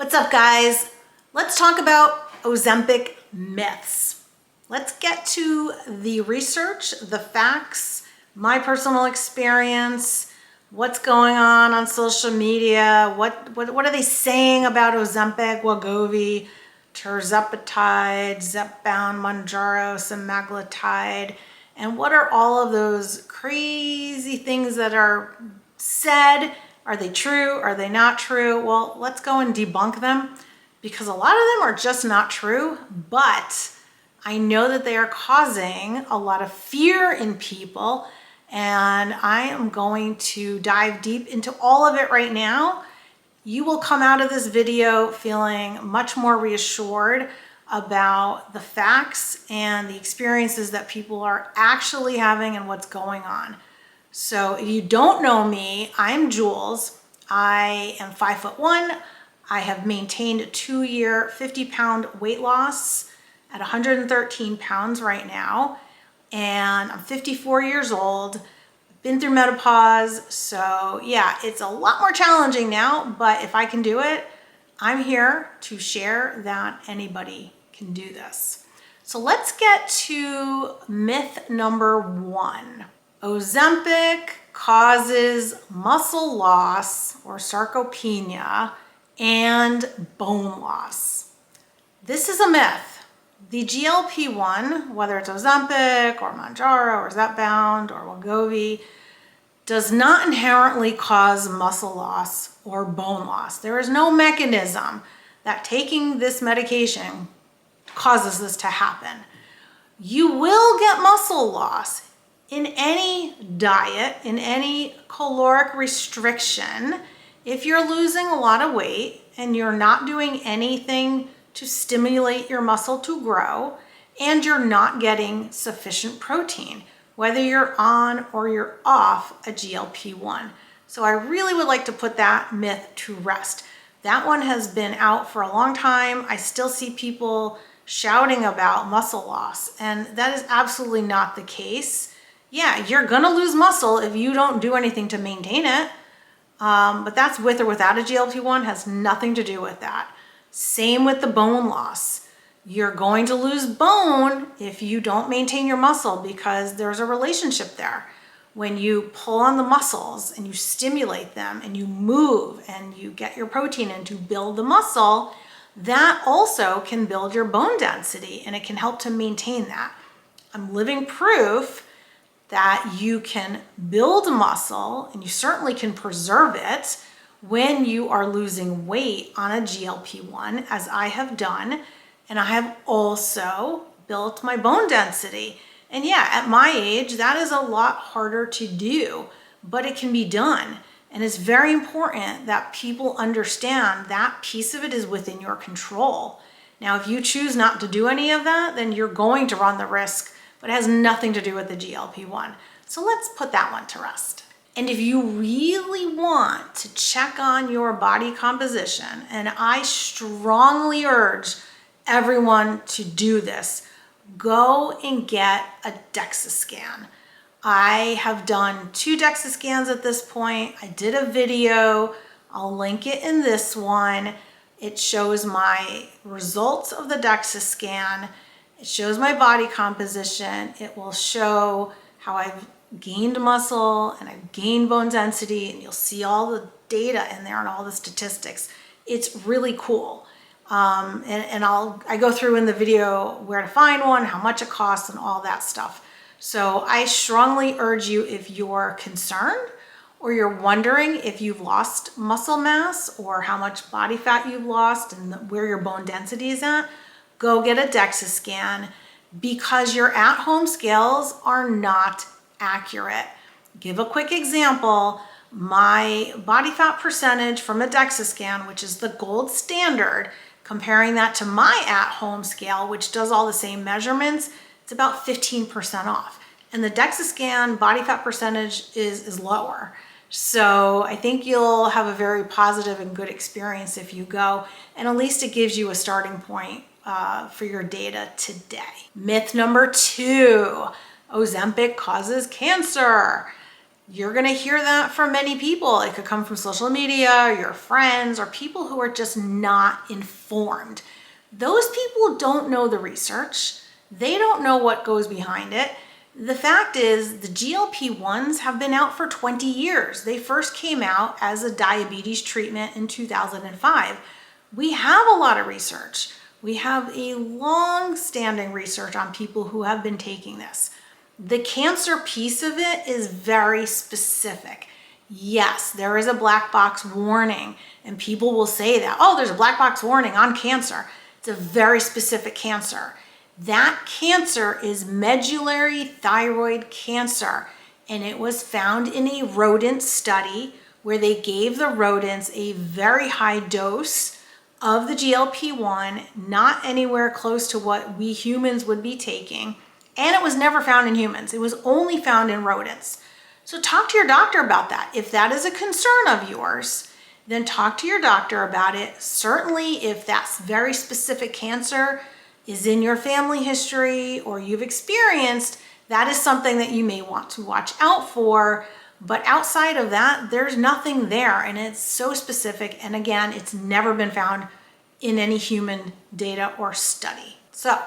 What's up, guys? Let's talk about Ozempic myths. Let's get to the research, the facts, my personal experience, what's going on social media, what are they saying about Ozempic, Wegovy, tirzepatide, Zepbound, Mounjaro, semaglutide, and what are all of those crazy things that are said? Are they true? Are they not true? Well, let's go and debunk them because a lot of them are just not true, but I know that they are causing a lot of fear in people, and I am going to dive deep into all of it right now. You will come out of this video feeling much more reassured about the facts and the experiences that people are actually having and what's going on. So if you don't know me, I'm Jules. I am 5'1". I have maintained a 2-year, 50-pound weight loss at 113 pounds right now. And I'm 54 years old, been through menopause. So yeah, it's a lot more challenging now, but if I can do it, I'm here to share that anybody can do this. So let's get to myth number 1. Ozempic causes muscle loss or sarcopenia and bone loss. This is a myth. The GLP-1, whether it's Ozempic or Mounjaro or Zepbound or Wegovy, does not inherently cause muscle loss or bone loss. There is no mechanism that taking this medication causes this to happen. You will get muscle loss in any diet, in any caloric restriction, if you're losing a lot of weight and you're not doing anything to stimulate your muscle to grow, and you're not getting sufficient protein, whether you're on or you're off a GLP-1. So I really would like to put that myth to rest. That one has been out for a long time. I still see people shouting about muscle loss, and that is absolutely not the case. Yeah, you're gonna lose muscle if you don't do anything to maintain it, but that's with or without a GLP-1, has nothing to do with that. Same with the bone loss. You're going to lose bone if you don't maintain your muscle because there's a relationship there. When you pull on the muscles and you stimulate them and you move and you get your protein in to build the muscle, that also can build your bone density and it can help to maintain that. I'm living proof that you can build muscle and you certainly can preserve it when you are losing weight on a GLP-1, as I have done. And I have also built my bone density. And yeah, at my age, that is a lot harder to do, but it can be done. And it's very important that people understand that piece of it is within your control. Now, if you choose not to do any of that, then you're going to run the risk, but it has nothing to do with the GLP-1. So let's put that one to rest. And if you really want to check on your body composition, and I strongly urge everyone to do this, go and get a DEXA scan. I have done 2 DEXA scans at this point. I did a video. I'll link it in this one. It shows my results of the DEXA scan. It shows my body composition. It will show how I've gained muscle and I've gained bone density, and you'll see all the data in there and all the statistics. It's really cool. I go through in the video where to find one, how much it costs, and all that stuff. So I strongly urge you, if you're concerned or you're wondering if you've lost muscle mass or how much body fat you've lost and where your bone density is at, go get a DEXA scan because your at-home scales are not accurate. Give a quick example. My body fat percentage from a DEXA scan, which is the gold standard, comparing that to my at-home scale, which does all the same measurements, it's about 15% off. And the DEXA scan body fat percentage is lower. So I think you'll have a very positive and good experience if you go, and at least it gives you a starting point for your data today. Myth number 2, Ozempic causes cancer. You're going to hear that from many people. It could come from social media, your friends, or people who are just not informed. Those people don't know the research. They don't know what goes behind it. The fact is, the GLP-1s have been out for 20 years. They first came out as a diabetes treatment in 2005. We have a lot of research. We have a long-standing research on people who have been taking this. The cancer piece of it is very specific. Yes, there is a black box warning, and people will say that, oh, there's a black box warning on cancer. It's a very specific cancer. That cancer is medullary thyroid cancer, and it was found in a rodent study where they gave the rodents a very high dose of the GLP-1, not anywhere close to what we humans would be taking, and it was never found in humans. It was only found in rodents. So talk to your doctor about that. If that is a concern of yours, then talk to your doctor about it. Certainly, if that's very specific cancer is in your family history or you've experienced, that is something that you may want to watch out for. But outside of that, there's nothing there, and it's so specific. And again, it's never been found in any human data or study. So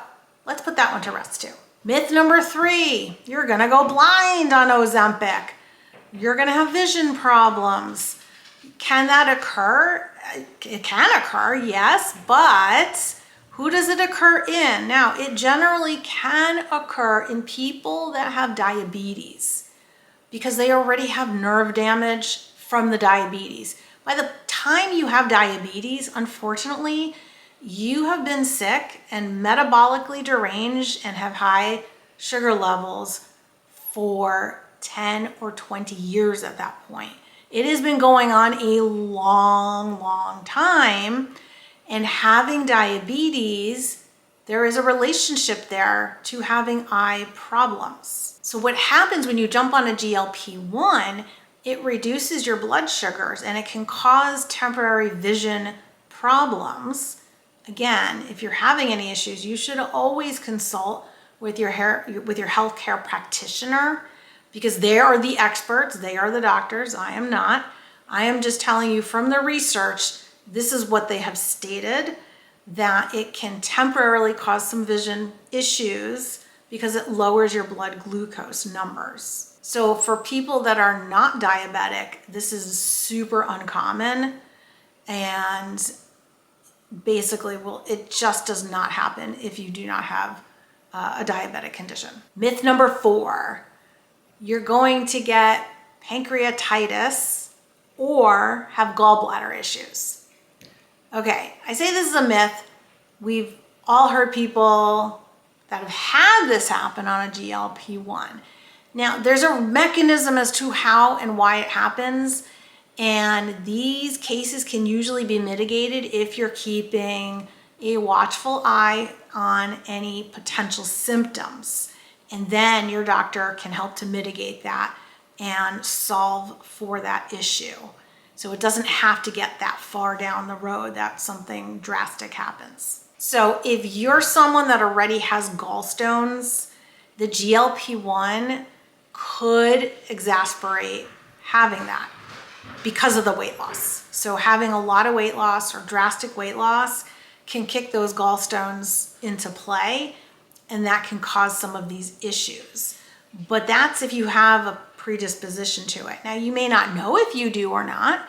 let's put that one to rest too. Myth number 3, you're gonna go blind on Ozempic. You're gonna have vision problems. Can that occur? It can occur, yes, but who does it occur in? Now, it generally can occur in people that have diabetes because they already have nerve damage from the diabetes. By the time you have diabetes, unfortunately, you have been sick and metabolically deranged and have high sugar levels for 10 or 20 years at that point. It has been going on a long, long time. And having diabetes, there is a relationship there to having eye problems. So what happens when you jump on a GLP-1, it reduces your blood sugars and it can cause temporary vision problems. Again, if you're having any issues, you should always consult with your healthcare practitioner because they are the experts, they are the doctors, I am not. I am just telling you from the research, this is what they have stated, that it can temporarily cause some vision issues because it lowers your blood glucose numbers. So for people that are not diabetic, this is super uncommon, and basically, it just does not happen if you do not have a diabetic condition. Myth number 4, you're going to get pancreatitis or have gallbladder issues. Okay, I say this is a myth. We've all heard people that have had this happen on a GLP-1. Now, there's a mechanism as to how and why it happens, and these cases can usually be mitigated if you're keeping a watchful eye on any potential symptoms. And then your doctor can help to mitigate that and solve for that issue. So it doesn't have to get that far down the road that something drastic happens. So if you're someone that already has gallstones, the GLP-1 could exacerbate having that because of the weight loss. So having a lot of weight loss or drastic weight loss can kick those gallstones into play, and that can cause some of these issues. But that's if you have a predisposition to it. Now, you may not know if you do or not,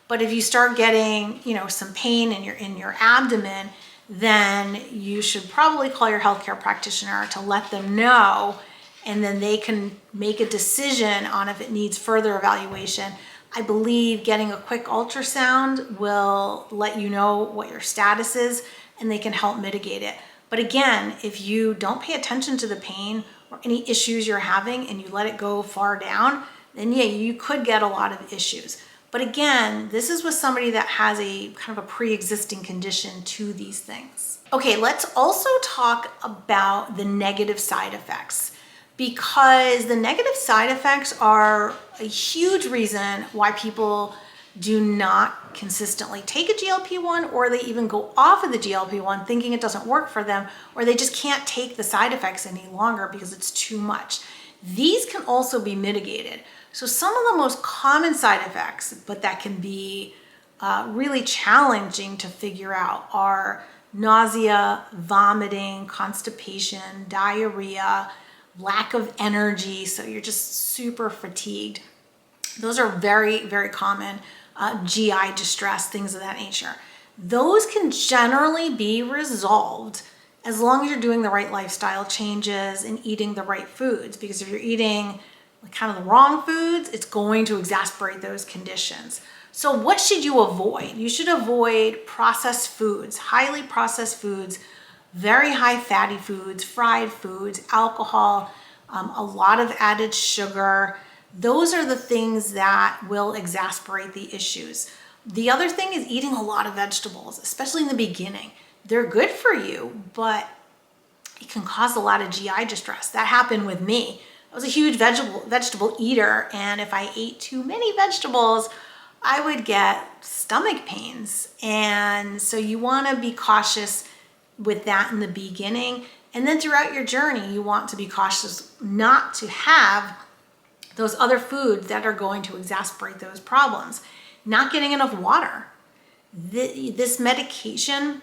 but if you start getting, some pain in your abdomen, then you should probably call your healthcare practitioner to let them know, and then they can make a decision on if it needs further evaluation. I believe getting a quick ultrasound will let you know what your status is, and they can help mitigate it. But again, if you don't pay attention to the pain or any issues you're having and you let it go far down, then yeah, you could get a lot of issues. But again, this is with somebody that has a kind of a pre-existing condition to these things. Okay, let's also talk about the negative side effects, because the negative side effects are a huge reason why people do not consistently take a GLP-1, or they even go off of the GLP-1 thinking it doesn't work for them, or they just can't take the side effects any longer because it's too much. These can also be mitigated. So some of the most common side effects, but that can be really challenging to figure out, are nausea, vomiting, constipation, diarrhea, lack of energy. So you're just super fatigued. Those are very, very common. GI distress, things of that nature. Those can generally be resolved as long as you're doing the right lifestyle changes and eating the right foods. Because if you're eating kind of the wrong foods, it's going to exacerbate those conditions. So what should you avoid? You should avoid processed foods, highly processed foods, very high fatty foods, fried foods, alcohol, a lot of added sugar. Those are the things that will exacerbate the issues. The other thing is eating a lot of vegetables, especially in the beginning. They're good for you, but it can cause a lot of GI distress. That happened with me. I was a huge vegetable eater, and if I ate too many vegetables, I would get stomach pains. And so you want to be cautious with that in the beginning. And then throughout your journey, you want to be cautious not to have those other foods that are going to exacerbate those problems. Not getting enough water. This medication,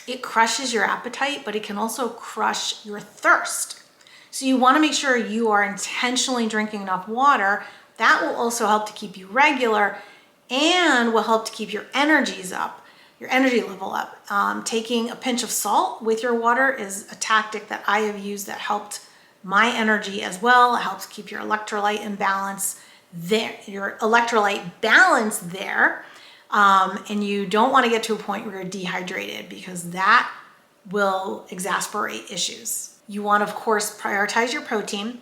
it crushes your appetite, but it can also crush your thirst. So you want to make sure you are intentionally drinking enough water. That will also help to keep you regular and will help to keep your energies up, your energy level up. Taking a pinch of salt with your water is a tactic that I have used that helped my energy as well. It helps keep your electrolyte in balance there, your electrolyte balance there. And you don't want to get to a point where you're dehydrated, because that will exacerbate issues. You want to, of course, prioritize your protein.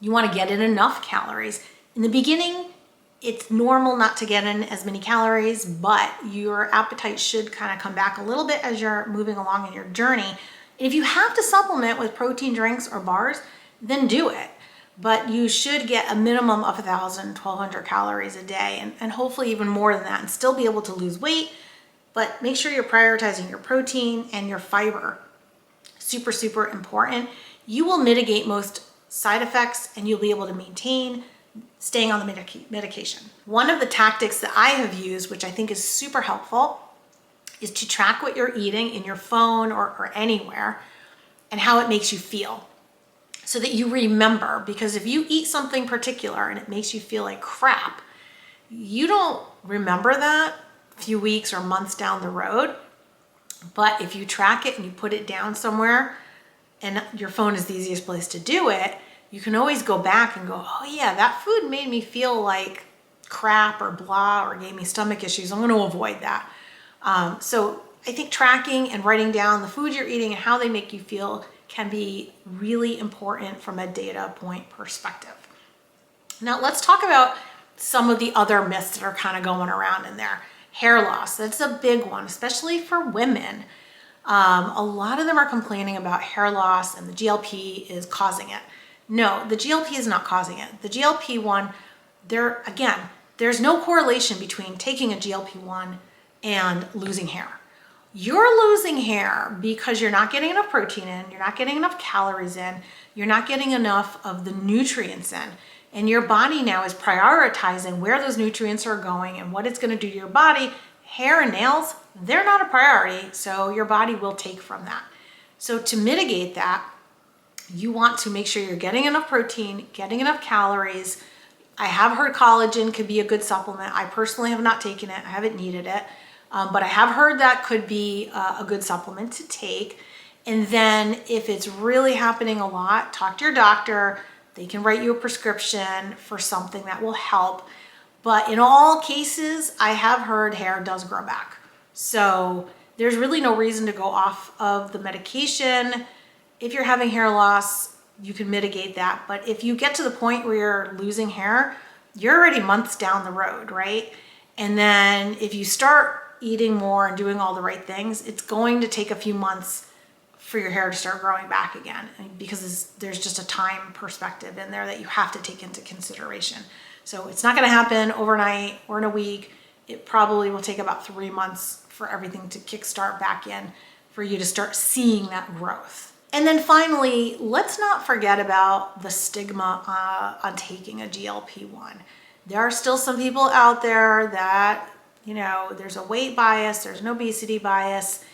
You want to get in enough calories. In the beginning, it's normal not to get in as many calories, but your appetite should kind of come back a little bit as you're moving along in your journey. If you have to supplement with protein drinks or bars, then do it. But you should get a minimum of 1,000, 1,200 calories a day, and hopefully even more than that, and still be able to lose weight. But make sure you're prioritizing your protein and your fiber. Super, super important. You will mitigate most side effects, and you'll be able to maintain staying on the medication. One of the tactics that I have used, which I think is super helpful, is to track what you're eating in your phone or anywhere, and how it makes you feel, so that you remember. Because if you eat something particular and it makes you feel like crap, you don't remember that a few weeks or months down the road. But if you track it and you put it down somewhere, and your phone is the easiest place to do it, you can always go back and go, oh yeah, that food made me feel like crap or blah, or gave me stomach issues. I'm going to avoid that. So I think tracking and writing down the food you're eating and how they make you feel can be really important from a data point perspective. Now let's talk about some of the other myths that are kind of going around in there. Hair loss, that's a big one, especially for women. A lot of them are complaining about hair loss and the GLP is causing it. No, the GLP is not causing it. The GLP-1, there's no correlation between taking a GLP-1 and losing hair. You're losing hair because you're not getting enough protein in, you're not getting enough calories in, you're not getting enough of the nutrients in. And your body now is prioritizing where those nutrients are going and what it's going to do to your body. Hair and nails, they're not a priority, so your body will take from that. So to mitigate that, you want to make sure you're getting enough protein, getting enough calories. I have heard collagen could be a good supplement. I personally have not taken it. I haven't needed it. But I have heard that could be a good supplement to take. And then if it's really happening a lot, talk to your doctor. They can write you a prescription for something that will help. But in all cases, I have heard hair does grow back. So there's really no reason to go off of the medication. If you're having hair loss, you can mitigate that. But if you get to the point where you're losing hair, you're already months down the road, right? And then if you start eating more and doing all the right things, it's going to take a few months for your hair to start growing back again, because there's just a time perspective in there that you have to take into consideration. So it's not going to happen overnight or in a week. It probably will take about 3 months for everything to kickstart back in, for you to start seeing that growth. And then finally, let's not forget about the stigma on taking a GLP-1. There are still some people out there that, there's a weight bias, there's an obesity bias.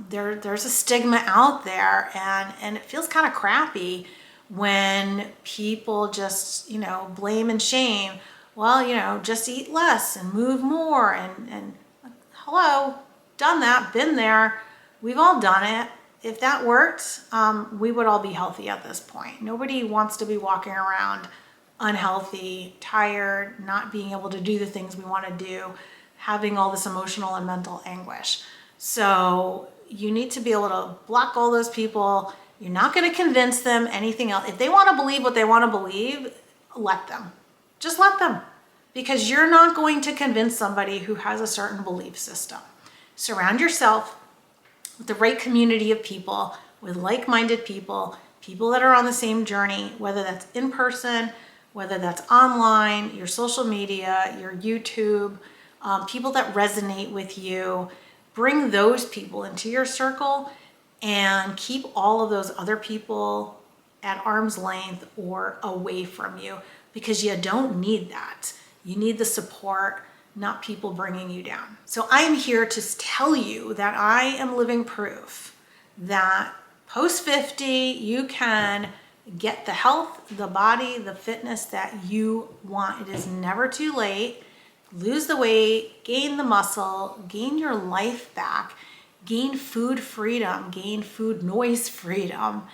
There's a stigma out there, and it feels kind of crappy when people just, blame and shame. Well, just eat less and move more. And hello, done that, been there. We've all done it. If that worked, we would all be healthy at this point. Nobody wants to be walking around unhealthy, tired, not being able to do the things we want to do, having all this emotional and mental anguish. So you need to be able to block all those people. You're not going to convince them anything else. If they want to believe what they want to believe, let them. Just let them. Because you're not going to convince somebody who has a certain belief system. Surround yourself with the right community of people, with like-minded people, people that are on the same journey, whether that's in person, whether that's online, your social media, your YouTube, people that resonate with you. Bring those people into your circle and keep all of those other people at arm's length or away from you, because you don't need that. You need the support, not people bringing you down. So I am here to tell you that I am living proof that post 50, you can get the health, the body, the fitness that you want. It is never too late. Lose the weight, gain the muscle, gain your life back, gain food freedom, gain food noise freedom.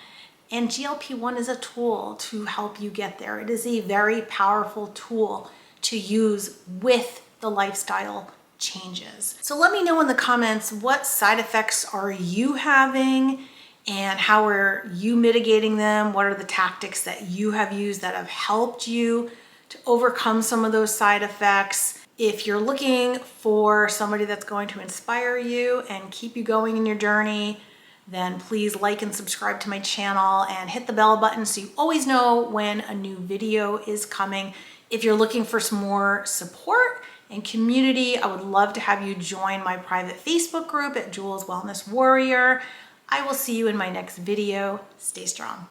And GLP-1 is a tool to help you get there. It is a very powerful tool to use with the lifestyle changes. So let me know in the comments, what side effects are you having and how are you mitigating them? What are the tactics that you have used that have helped you to overcome some of those side effects? If you're looking for somebody that's going to inspire you and keep you going in your journey, then please like and subscribe to my channel and hit the bell button so you always know when a new video is coming. If you're looking for some more support and community, I would love to have you join my private Facebook group at Juls Wellness Warrior. I will see you in my next video. Stay strong.